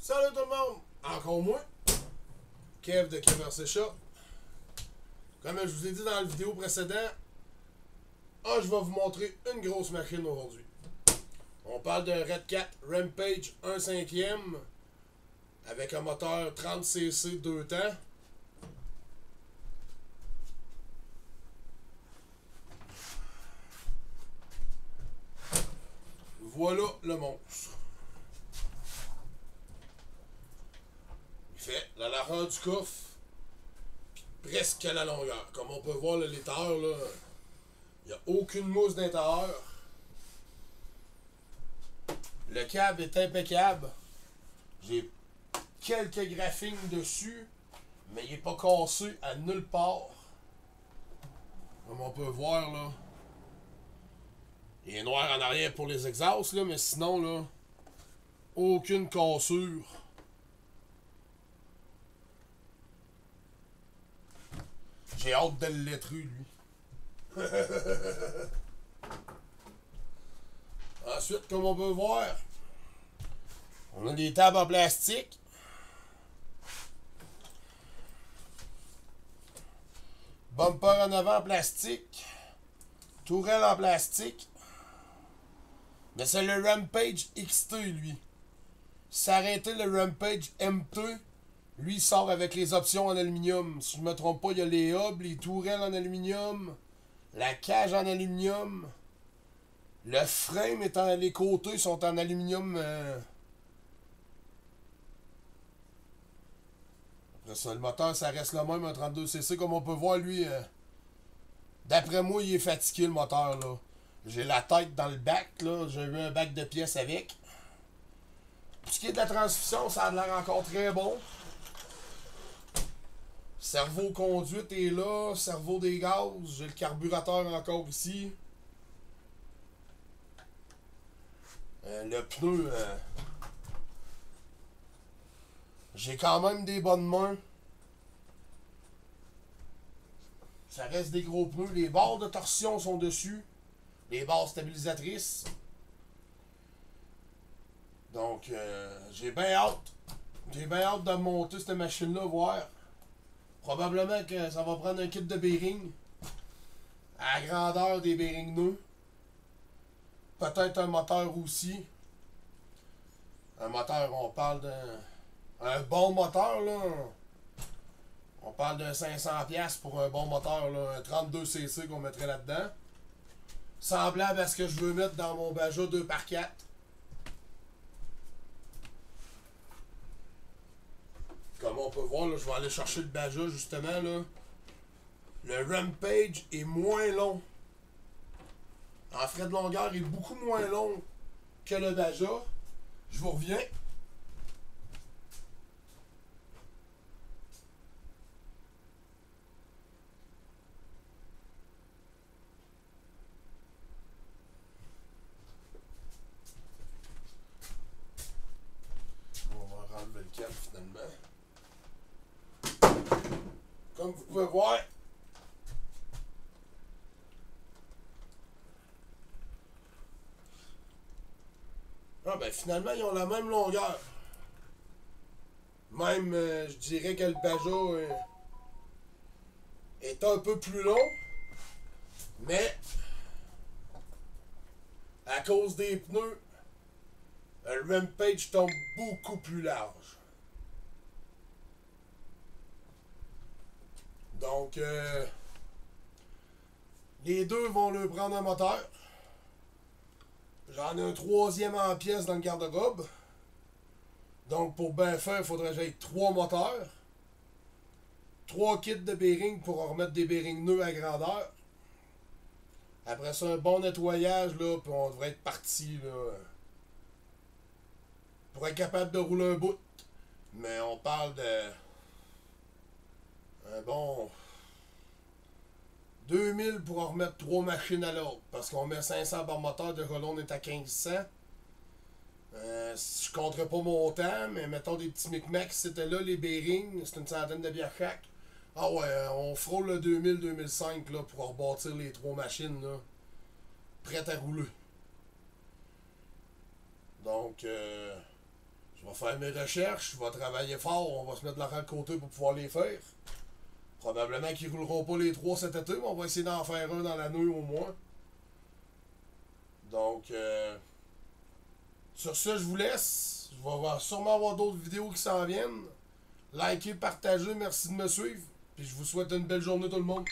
Salut tout le monde! Encore moi, Kev de Kev Shop. Comme je vous ai dit dans la vidéo précédente, je vais vous montrer une grosse machine aujourd'hui. On parle d'un Red Cat Rampage 1/5 avec un moteur 30cc 2 temps. Voilà le monstre. Il fait la largeur du coffre, presque à la longueur. Comme on peut voir le l'étard, là, il n'y a aucune mousse d'intérieur. Le câble est impeccable. J'ai quelques graphines dessus, mais il n'est pas cassé à nulle part. Comme on peut voir, là. Il est noir en arrière pour les exhausts, là, mais sinon, là, aucune cassure. J'ai hâte de le lettrer, lui. Ensuite, comme on peut voir, on a des tables en plastique. Bumper en avant en plastique. Tourelle en plastique. Mais c'est le Rampage XT, lui. Si arrêtez le Rampage MT, lui, il sort avec les options en aluminium. Si je ne me trompe pas, il y a les hubs, les tourelles en aluminium, la cage en aluminium. Le frame étant les côtés sont en aluminium. Après ça, le moteur, ça reste le même, un 32cc. Comme on peut voir, lui, d'après moi, il est fatigué, le moteur, là. J'ai la tête dans le bac, là. J'ai eu un bac de pièces avec. Pour ce qui est de la transmission, ça a l'air encore très bon. Cerveau conduite est là. Cerveau des gaz. J'ai le carburateur encore ici. Le pneu, j'ai quand même des bonnes mains. Ça reste des gros pneus. Les barres de torsion sont dessus. Les barres stabilisatrices. Donc, j'ai bien hâte. J'ai bien hâte de monter cette machine-là, voir. Probablement que ça va prendre un kit de bearing. À la grandeur des bearings nœuds. Peut-être un moteur aussi. Un moteur, on parle d'un bon moteur, là. On parle d'un 500$ pour un bon moteur, là. Un 32cc qu'on mettrait là-dedans. Semblable à ce que je veux mettre dans mon Baja 2x4. Comme on peut voir, là, je vais aller chercher le Baja justement, là. Le Rampage est moins long. En frais de longueur, il est beaucoup moins long que le Baja. Je vous reviens. On va enlever le câble finalement. Comme vous pouvez voir, ben finalement, ils ont la même longueur. Même, je dirais que le Baja est un peu plus long. Mais, à cause des pneus, le Rampage tombe beaucoup plus large. Donc, les deux vont leur prendre un moteur. J'en ai un troisième en pièces dans le garde-robe. Donc, pour bien faire, il faudrait que j'aille 3 moteurs. 3 kits de bearings pour en remettre des bearings nœuds à grandeur. Après ça, un bon nettoyage, là, puis on devrait être parti, là. Pour être capable de rouler un bout. Mais on parle de... un bon... 2000 pour en remettre 3 machines à l'autre. Parce qu'on met 500 par moteur, de on est à 1500. Je compterais pas mon temps, mais mettons des petits micmacs, c'était là, les bearings, c'est une centaine de bières chaque. Ah ouais, on frôle le 2000-2005 là, pour rebâtir les 3 machines, là, prêtes à rouler. Donc, Je vais faire mes recherches, je vais travailler fort, on va se mettre de l'argent de côté pour pouvoir les faire. Probablement qu'ils rouleront pas les 3 cet été, mais on va essayer d'en faire un dans l'année au moins. Donc, sur ce, je vous laisse. Je vais sûrement avoir d'autres vidéos qui s'en viennent. Likez, partagez, merci de me suivre. Puis je vous souhaite une belle journée tout le monde.